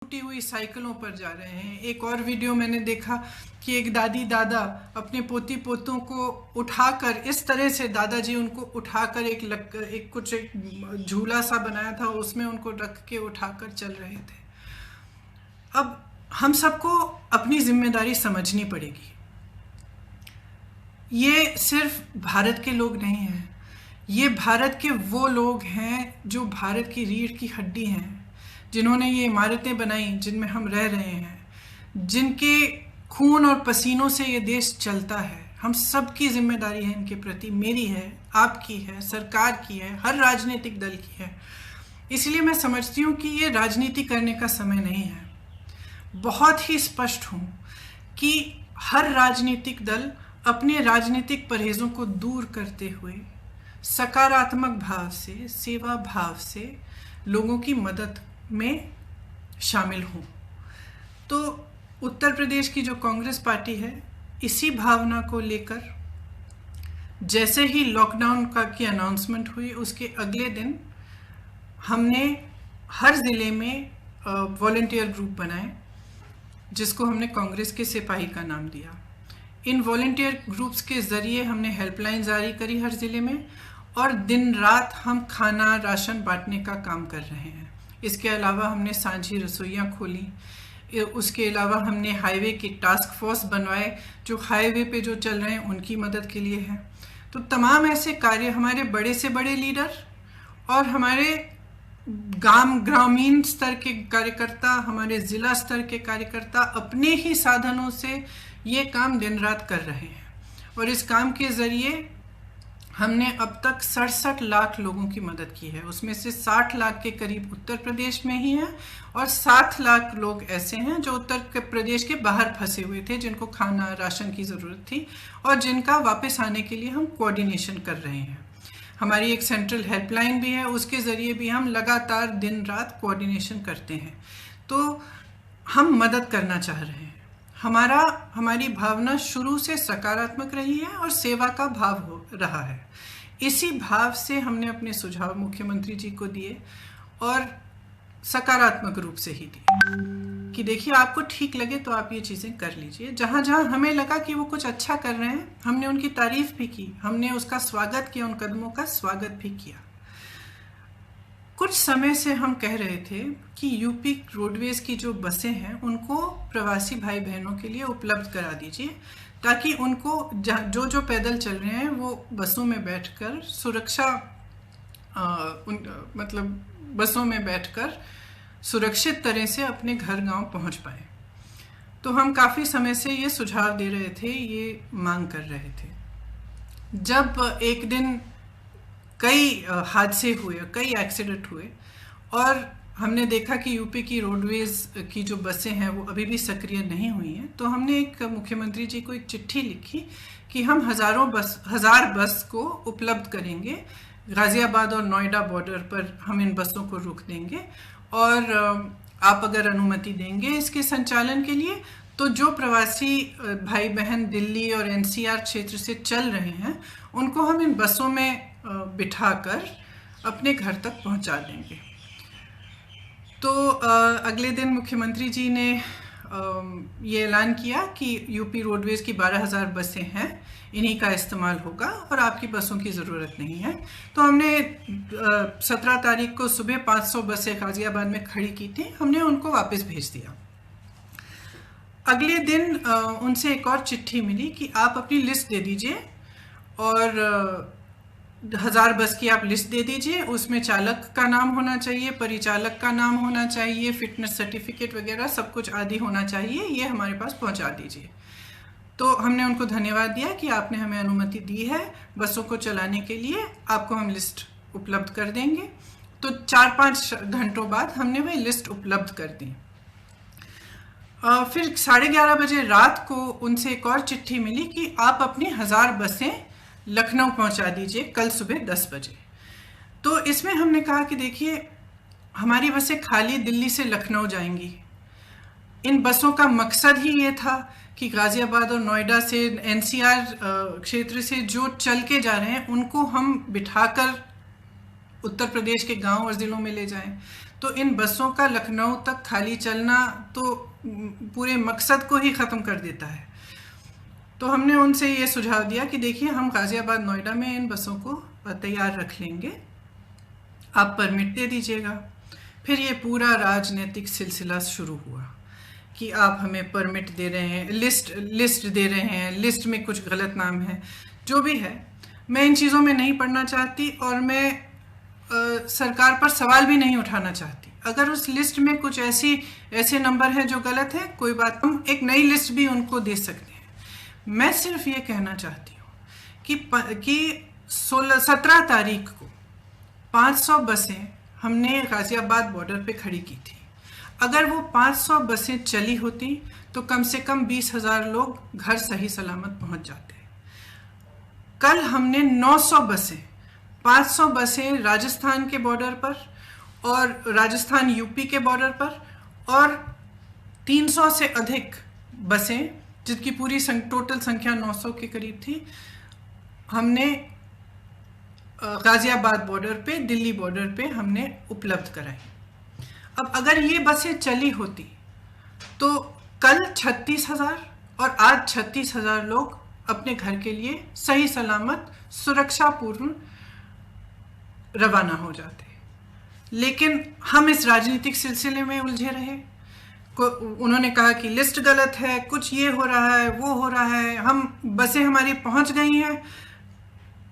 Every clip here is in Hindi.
टूटी हुई साइकिलों पर जा रहे हैं। एक और वीडियो मैंने देखा कि एक दादी दादा अपने पोती पोतों को उठाकर, इस तरह से दादाजी उनको उठाकर एक झूला सा बनाया था, उसमें उनको रख के उठाकर चल रहे थे। अब हम सबको अपनी जिम्मेदारी समझनी पड़ेगी। ये सिर्फ भारत के लोग नहीं हैं, ये भारत के वो लोग हैं जो भारत की रीढ़ की हड्डी हैं, जिन्होंने ये इमारतें बनाई जिनमें हम रह रहे हैं, जिनके खून और पसीनों से ये देश चलता है। हम सबकी जिम्मेदारी है इनके प्रति, मेरी है, आपकी है, सरकार की है, हर राजनीतिक दल की है। इसलिए मैं समझती हूँ कि ये राजनीति करने का समय नहीं है। बहुत ही स्पष्ट हूँ कि हर राजनीतिक दल अपने राजनीतिक परहेजों को दूर करते हुए सकारात्मक भाव से, सेवा भाव से लोगों की मदद में शामिल हों। तो उत्तर प्रदेश की जो कांग्रेस पार्टी है, इसी भावना को लेकर जैसे ही लॉकडाउन की अनाउंसमेंट हुई, उसके अगले दिन हमने हर ज़िले में वॉलंटियर ग्रुप बनाए, जिसको हमने कांग्रेस के सिपाही का नाम दिया। इन वॉलंटियर ग्रुप्स के ज़रिए हमने हेल्पलाइन जारी करी हर ज़िले में, और दिन रात हम खाना राशन बांटने का काम कर रहे हैं। इसके अलावा हमने सांझी रसोइयाँ खोली। उसके अलावा हमने हाईवे के टास्क फोर्स बनवाए, जो हाईवे पे जो चल रहे हैं उनकी मदद के लिए है। तो तमाम ऐसे कार्य हमारे बड़े से बड़े लीडर और हमारे ग्रामीण स्तर के कार्यकर्ता, हमारे ज़िला स्तर के कार्यकर्ता अपने ही साधनों से ये काम दिन रात कर रहे हैं। और इस काम के ज़रिए हमने अब तक 67 लाख लोगों की मदद की है। उसमें से 60 लाख के करीब उत्तर प्रदेश में ही हैं, और 7 लाख लोग ऐसे हैं जो उत्तर प्रदेश के बाहर फंसे हुए थे, जिनको खाना राशन की ज़रूरत थी और जिनका वापस आने के लिए हम कोऑर्डिनेशन कर रहे हैं। हमारी एक सेंट्रल हेल्पलाइन भी है, उसके ज़रिए भी हम लगातार दिन रात कोऑर्डिनेशन करते हैं। तो हम मदद करना चाह रहे हैं। हमारी भावना शुरू से सकारात्मक रही है और सेवा का भाव हो रहा है। इसी भाव से हमने अपने सुझाव मुख्यमंत्री जी को दिए, और सकारात्मक रूप से ही दिए कि देखिए, आपको ठीक लगे तो आप ये चीज़ें कर लीजिए। जहाँ जहाँ हमें लगा कि वो कुछ अच्छा कर रहे हैं, हमने उनकी तारीफ भी की, हमने उसका स्वागत किया, उन कदमों का स्वागत भी किया। कुछ समय से हम कह रहे थे कि यूपी रोडवेज़ की जो बसें हैं उनको प्रवासी भाई बहनों के लिए उपलब्ध करा दीजिए, ताकि उनको जो पैदल चल रहे हैं वो बसों में बैठकर बसों में बैठकर सुरक्षित तरह से अपने घर गांव पहुंच पाए। तो हम काफ़ी समय से ये सुझाव दे रहे थे, ये मांग कर रहे थे। जब एक दिन कई हादसे हुए, कई एक्सीडेंट हुए, और हमने देखा कि यूपी की रोडवेज़ की जो बसें हैं वो अभी भी सक्रिय नहीं हुई हैं, तो हमने एक मुख्यमंत्री जी को एक चिट्ठी लिखी कि हम हज़ार बस को उपलब्ध करेंगे। गाज़ियाबाद और नोएडा बॉर्डर पर हम इन बसों को रोक देंगे, और आप अगर अनुमति देंगे इसके संचालन के लिए, तो जो प्रवासी भाई बहन दिल्ली और एनसीआर क्षेत्र से चल रहे हैं उनको हम इन बसों में बिठाकर अपने घर तक पहुंचा देंगे। तो अगले दिन मुख्यमंत्री जी ने ये ऐलान किया कि यूपी रोडवेज़ की 12,000 बसें हैं, इन्हीं का इस्तेमाल होगा और आपकी बसों की ज़रूरत नहीं है। तो हमने 17 तारीख को सुबह 500 बसें गाज़ियाबाद में खड़ी की थी, हमने उनको वापस भेज दिया। अगले दिन उनसे एक और चिट्ठी मिली कि आप अपनी लिस्ट दे दीजिए, और 1000 बस की आप लिस्ट दे दीजिए। उसमें चालक का नाम होना चाहिए, परिचालक का नाम होना चाहिए, फिटनेस सर्टिफिकेट वगैरह सब कुछ आदि होना चाहिए, ये हमारे पास पहुंचा दीजिए। तो हमने उनको धन्यवाद दिया कि आपने हमें अनुमति दी है बसों को चलाने के लिए, आपको हम लिस्ट उपलब्ध कर देंगे। तो 4-5 घंटों बाद हमने वह लिस्ट उपलब्ध कर दी। फिर 11:30 बजे रात को उनसे एक और चिट्ठी मिली कि आप अपनी 1000 बसें लखनऊ पहुंचा दीजिए कल सुबह 10 बजे। तो इसमें हमने कहा कि देखिए, हमारी बसें खाली दिल्ली से लखनऊ जाएंगी। इन बसों का मकसद ही ये था कि गाज़ियाबाद और नोएडा से, एनसीआर क्षेत्र से जो चल के जा रहे हैं उनको हम बिठाकर उत्तर प्रदेश के गांव और ज़िलों में ले जाएं। तो इन बसों का लखनऊ तक खाली चलना तो पूरे मकसद को ही ख़त्म कर देता है। तो हमने उनसे ये सुझाव दिया कि देखिए, हम गाज़ियाबाद नोएडा में इन बसों को तैयार रख लेंगे, आप परमिट दे दीजिएगा। फिर ये पूरा राजनीतिक सिलसिला शुरू हुआ कि आप हमें परमिट दे रहे हैं, लिस्ट दे रहे हैं, लिस्ट में कुछ गलत नाम है। जो भी है, मैं इन चीज़ों में नहीं पढ़ना चाहती और मैं सरकार पर सवाल भी नहीं उठाना चाहती। अगर उस लिस्ट में कुछ ऐसे नंबर हैं जो गलत हैं, कोई बात, हम एक नई लिस्ट भी उनको दे सकते हैं। मैं सिर्फ ये कहना चाहती हूँ कि 17 तारीख को 500 बसें हमने गाज़ियाबाद बॉर्डर पे खड़ी की थी। अगर वो 500 बसें चली होती तो कम से कम 20,000 लोग घर सही सलामत पहुंच जाते। कल हमने 900 बसें, 500 बसें राजस्थान के बॉर्डर पर और राजस्थान यूपी के बॉर्डर पर, और 300 से अधिक बसें, जिसकी पूरी टोटल संख्या 900 के करीब थी, हमने गाज़ियाबाद बॉर्डर पे, दिल्ली बॉर्डर पे हमने उपलब्ध कराई। अब अगर ये बसें चली होती तो कल 36,000 और आज 36,000 लोग अपने घर के लिए सही सलामत सुरक्षापूर्ण रवाना हो जाते। लेकिन हम इस राजनीतिक सिलसिले में उलझे रहे। उन्होंने कहा कि लिस्ट गलत है, कुछ ये हो रहा है, वो हो रहा है, बसें हमारी पहुंच गई हैं।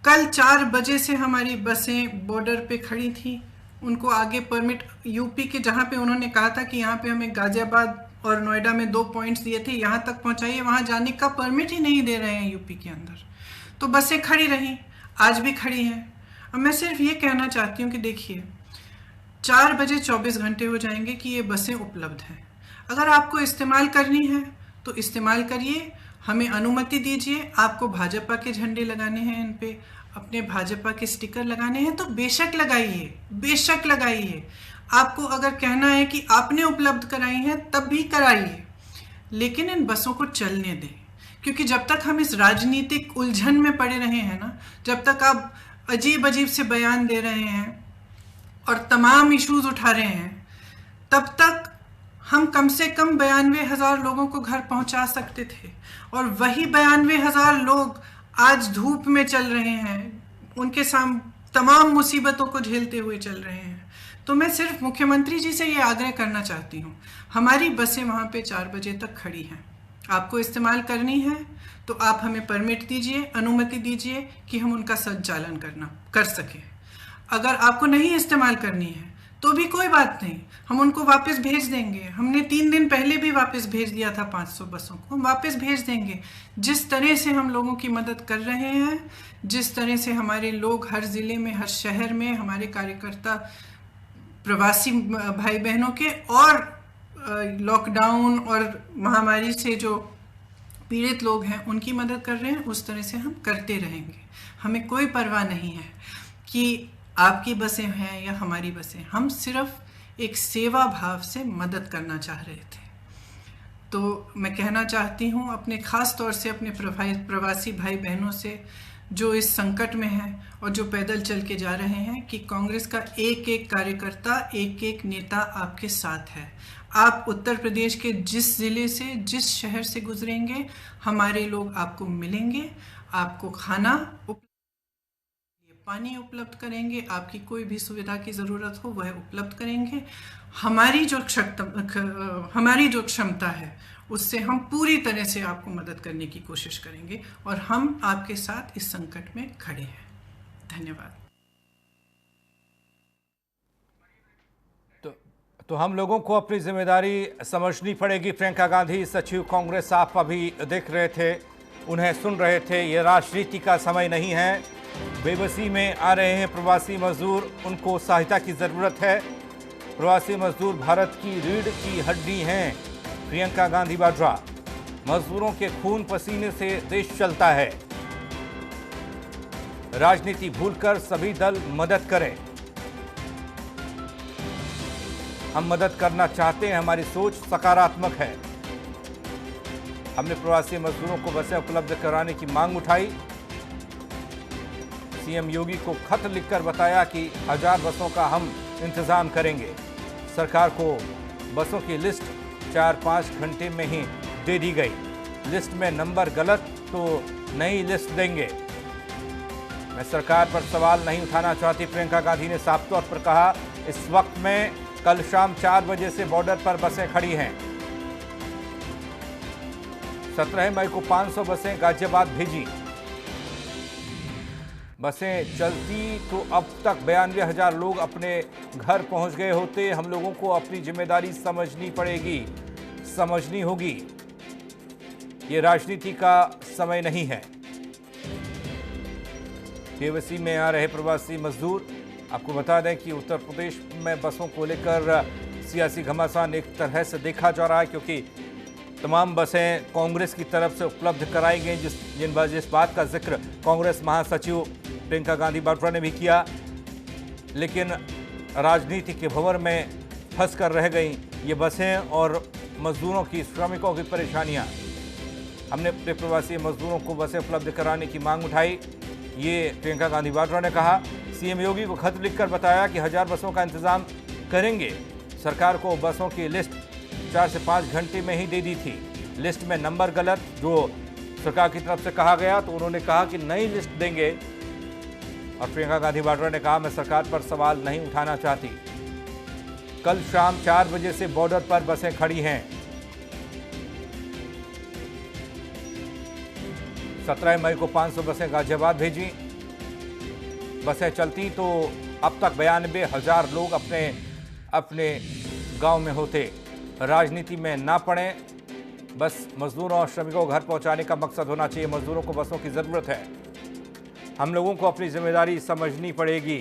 कल 4 बजे से हमारी बसें बॉर्डर पे खड़ी थी, उनको आगे परमिट, यूपी के जहाँ पे उन्होंने कहा था कि यहाँ पे हमें गाज़ियाबाद और नोएडा में 2 पॉइंट्स दिए थे, यहाँ तक पहुँचाइए, वहाँ जाने का परमिट ही नहीं दे रहे हैं यूपी के अंदर। तो बसें खड़ी रहीं, आज भी खड़ी हैं। अब मैं सिर्फ ये कहना चाहती हूँ कि देखिए, 4 बजे 24 घंटे हो जाएंगे कि ये बसें उपलब्ध हैं। अगर आपको इस्तेमाल करनी है तो इस्तेमाल करिए, हमें अनुमति दीजिए। आपको भाजपा के झंडे लगाने हैं, इन पे अपने भाजपा के स्टिकर लगाने हैं तो बेशक लगाइए, बेशक लगाइए। आपको अगर कहना है कि आपने उपलब्ध कराई हैं तब भी कराइए, लेकिन इन बसों को चलने दें। क्योंकि जब तक हम इस राजनीतिक उलझन में पड़े रहे हैं ना, जब तक आप अजीब अजीब से बयान दे रहे हैं और तमाम इश्यूज उठा रहे हैं, तब तक हम कम से कम 92,000 लोगों को घर पहुंचा सकते थे। और वही 92,000 लोग आज धूप में चल रहे हैं, उनके सामने तमाम मुसीबतों को झेलते हुए चल रहे हैं। तो मैं सिर्फ मुख्यमंत्री जी से ये आग्रह करना चाहती हूँ, हमारी बसें वहाँ पे 4 बजे तक खड़ी हैं, आपको इस्तेमाल करनी है तो आप हमें परमिट दीजिए, अनुमति दीजिए कि हम उनका संचालन कर सकें। अगर आपको नहीं इस्तेमाल करनी है तो भी कोई बात नहीं, हम उनको वापस भेज देंगे। हमने 3 दिन पहले भी वापस भेज दिया था 500 बसों को, हम वापस भेज देंगे। जिस तरह से हम लोगों की मदद कर रहे हैं, जिस तरह से हमारे लोग हर ज़िले में, हर शहर में, हमारे कार्यकर्ता प्रवासी भाई बहनों के और लॉकडाउन और महामारी से जो पीड़ित लोग हैं उनकी मदद कर रहे हैं, उस तरह से हम करते रहेंगे। हमें कोई परवाह नहीं है कि आपकी बसें हैं या हमारी बसें, हम सिर्फ एक सेवा भाव से मदद करना चाह रहे थे। तो मैं कहना चाहती हूँ अपने ख़ास तौर से अपने प्रवासी भाई बहनों से जो इस संकट में हैं और जो पैदल चल के जा रहे हैं, कि कांग्रेस का एक एक कार्यकर्ता, एक एक नेता आपके साथ है। आप उत्तर प्रदेश के जिस ज़िले से, जिस शहर से गुजरेंगे, हमारे लोग आपको मिलेंगे, आपको खाना, पानी उपलब्ध करेंगे, आपकी कोई भी सुविधा की ज़रूरत हो वह उपलब्ध करेंगे। हमारी जो क्षमता है उससे हम पूरी तरह से आपको मदद करने की कोशिश करेंगे और हम आपके साथ इस संकट में खड़े हैं। धन्यवाद। तो हम लोगों को अपनी जिम्मेदारी समझनी पड़ेगी। प्रियंका गांधी सचिव कांग्रेस आप अभी देख रहे थे, उन्हें सुन रहे थे। ये राजनीति का समय नहीं है। बेबसी में आ रहे हैं प्रवासी मजदूर, उनको सहायता की ज़रूरत है। प्रवासी मजदूर भारत की रीढ़ की हड्डी हैं। प्रियंका गांधी वाड्रा, मजदूरों के खून पसीने से देश चलता है। राजनीति भूलकर सभी दल मदद करें। हम मदद करना चाहते हैं, हमारी सोच सकारात्मक है। हमने प्रवासी मजदूरों को बसें उपलब्ध कराने की मांग उठाई। सीएम योगी को खत लिखकर बताया कि 1000 बसों का हम इंतजाम करेंगे। सरकार को बसों की लिस्ट 4-5 घंटे में ही दे दी गई। लिस्ट में नंबर गलत तो नई लिस्ट देंगे। मैं सरकार पर सवाल नहीं उठाना चाहती, प्रियंका गांधी ने साफ तौर पर कहा। इस वक्त में कल शाम 4 बजे से बॉर्डर पर बसें खड़ी हैं। 17 मई को 500 बसें गाजियाबाद भेजी। बसें चलती तो अब तक 92,000 लोग अपने घर पहुंच गए होते। हम लोगों को अपनी जिम्मेदारी समझनी पड़ेगी, समझनी होगी। ये राजनीति का समय नहीं है। बेबसी में आ रहे प्रवासी मजदूर, आपको बता दें कि उत्तर प्रदेश में बसों को लेकर सियासी घमासान एक तरह से देखा जा रहा है, क्योंकि तमाम बसें कांग्रेस की तरफ से उपलब्ध कराई गई, जिस बात का जिक्र कांग्रेस महासचिव प्रियंका गांधी वाड्रा ने भी किया, लेकिन राजनीति के भंवर में फंस कर रह गई ये बसें और मजदूरों की, श्रमिकों की परेशानियां। हमने अपने प्रवासी मजदूरों को बसें उपलब्ध कराने की मांग उठाई, ये प्रियंका गांधी वाड्रा ने कहा। सीएम योगी को खत लिखकर बताया कि 1000 बसों का इंतजाम करेंगे। सरकार को बसों की लिस्ट 4 से 5 घंटे में ही दे दी थी। लिस्ट में नंबर गलत जो सरकार की तरफ से कहा गया, तो उन्होंने कहा कि नई लिस्ट देंगे। और प्रियंका गांधी वाड्रा ने कहा, मैं सरकार पर सवाल नहीं उठाना चाहती। कल शाम 4 बजे से बॉर्डर पर बसें खड़ी हैं। 17 मई को 500 बसें गाजियाबाद भेजी। बसें चलती तो अब तक 92,000 लोग अपने गांव में होते। राजनीति में ना पड़े, बस मजदूरों और श्रमिकों को घर पहुंचाने का मकसद होना चाहिए। मजदूरों को बसों की ज़रूरत है। हम लोगों को अपनी जिम्मेदारी समझनी पड़ेगी।